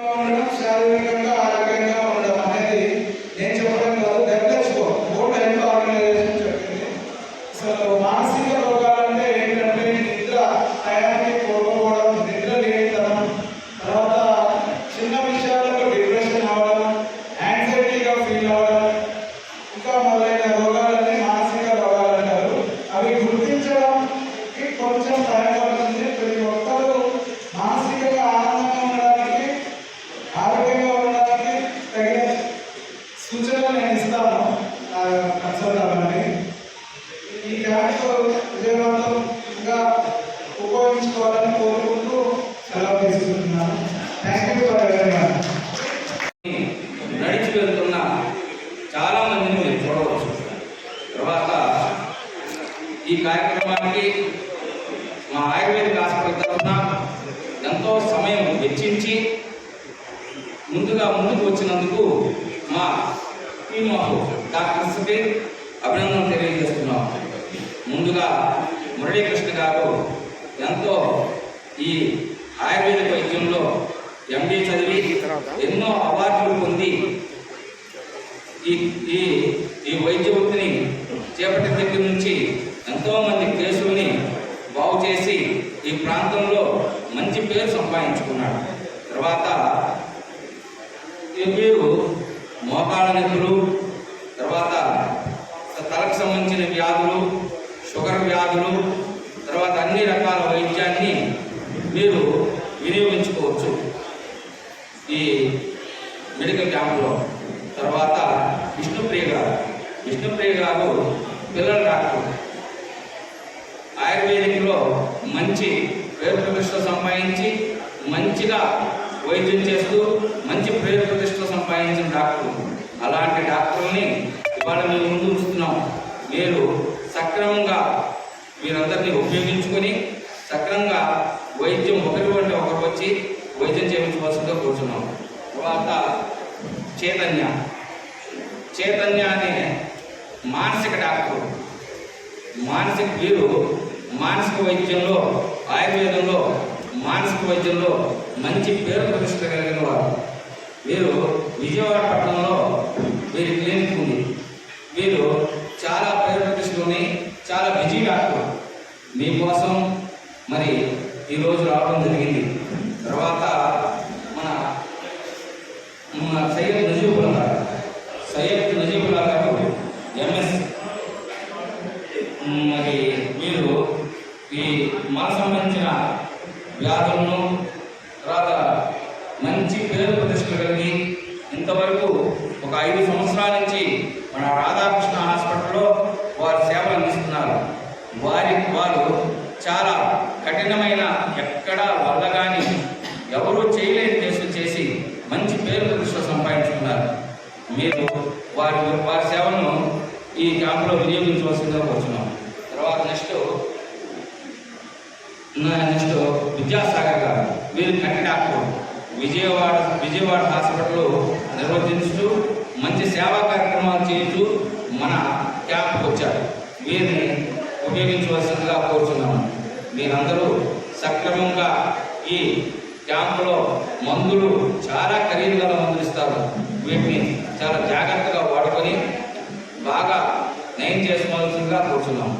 శారీరకంగా ఆరోగ్యంగా ఉండడం అనేది నేను చెప్పడం కాదు, WHO వరల్డ్ హెల్త్ ఆర్గనైజేషన్ చెప్పింది. అసలు మానసిక రోగాలంటే ఏంటంటే నిద్ర టయానికి కోల్పోవడం, నిద్ర లేనితనం, తర్వాత చిన్న విషయాలకు డిప్రెషన్ అవ్వడం, యాంగ్జైటీగా ఫీల్ అవ్వడం, ఇంకా మొదలైన రోగాలన్నీ మానసిక రోగాలు అంటారు. అవి గుర్తించడానికి కొంచెం టైం పడుతుంది. ప్రతి ఒక్కరూ మానసికంగా ఆనందంగా ఉండడానికి, ఆరోగ్యంగా ఉండడానికి తగిన సూచనలు నేను ఇస్తాను కన్సల్ట్ అవ్వండి. ఈ క్యాంప్ విజయవంతంగా ఉపయోగించుకోవాలని కోరుకుంటూ సెలవు తీసుకుంటున్నాను. Thank you for everyone. నడిచి వెళ్తున్న చాలా మందిని మీరు చూడవచ్చు. తర్వాత ఈ కార్యక్రమానికి మా ఆయుర్వేదిక హాస్పిటల్ తరఫున ఎంతో సమయం వెచ్చించి ముందుకు వచ్చినందుకు మా టీమ్ ఆఫ్ డాక్టర్స్కి అభినందనలు తెలియజేస్తున్నాం. ముందుగా మురళీకృష్ణ గారు ఎంతో ఈ ఆయుర్వేదిక వైద్యంలో MD చదివి ఎన్నో అవార్డులు పొంది ఈ వైద్య వృత్తిని చేపట్టిన దగ్గర నుంచి ఎంతోమంది కేసుల్ని బాగు చేసి ఈ ప్రాంతంలో మంచి పేరు సంపాదించుకున్నాడు. తర్వాత వీరు మోకాళ్ళ నొప్పులు, తర్వాత తలకు సంబంధించిన వ్యాధులు, షుగర్ వ్యాధులు, తర్వాత అన్ని రకాల వైద్యాన్ని మీరు వినియోగించుకోవచ్చు ఈ మెడికల్ క్యాంపులో. తర్వాత విష్ణుప్రియ గారు పిల్లల డాక్టర్, ఆయుర్వేదిక్లో మంచి పేరు ప్రతిష్టలు సంపాదించి మంచిగా వైద్యం చేస్తూ మంచి పేరు ప్రతిష్టలు సంపాదించిన డాక్టర్. అలాంటి డాక్టర్ని ఇవాళ మేము ముందు ఉంచుతున్నాం. మీరు సక్రమంగా వీరందరినీ ఉపయోగించుకొని సక్రమంగా వైద్యం ఒకరి వంటి ఒకరు వచ్చి వైద్యం చేయించవలసిందిగా కూర్చున్నాం. తర్వాత చైతన్య అనే మానసిక డాక్టర్, వీరు మానసిక వైద్యంలో, ఆయుర్వేదంలో మానసిక వైద్యంలో మంచి పేరు ప్రతిష్ట కలిగిన వారు. వీరు విజయవాడ పట్టణంలో వీరి క్లినిక్ ఉంది. వీరు చాలా పేరు ప్రతిష్టలోని చాలా బిజీ డాక్టర్. మీకోసం మరి ఈరోజు రావడం జరిగింది. తర్వాత మన సయ్యద్ నజీబుల్లా గారు MS. మరి వీరు ఈ మన సంబంధించిన వ్యాధులను తర్వాత మంచి పేరు ప్రతిష్టలు కలిగి ఇంతవరకు ఒక 5 సంవత్సరాల నుంచి మన రాధాకృష్ణ హాస్పిటల్లో వారు సేవలు అందిస్తున్నారు. వారు చాలా కఠినమైన ఎక్కడా వల్ల కానీ ఎవరూ చేయలేని కేసులు చేసి మంచి పేరు ప్రతిష్టలు సంపాదించుకున్నారు. మీరు వారి సేవను ఈ క్యాంపులో వినియోగించవలసిందిగా కోరుతున్నాం. తర్వాత నెక్స్ట్ విద్యాసాగర్ గారు, వీరు కంటి డాక్టర్, విజయవాడ హాస్పిటల్లో నిర్వర్తించుతూ మంచి సేవా కార్యక్రమాలు చేస్తూ మన క్యాంప్కి వచ్చారు. వీరిని ఉపయోగించవలసిందిగా కోరుతున్నాము. మీరందరూ సక్రమంగా ఈ క్యాంపులో మందులు చాలా ఖరీదు గల మందులు ఇస్తారు. వీటిని చాలా జాగ్రత్తగా వాడుకొని బాగా నయం చేసుకోవాల్సిందిగా కోరుతున్నాము.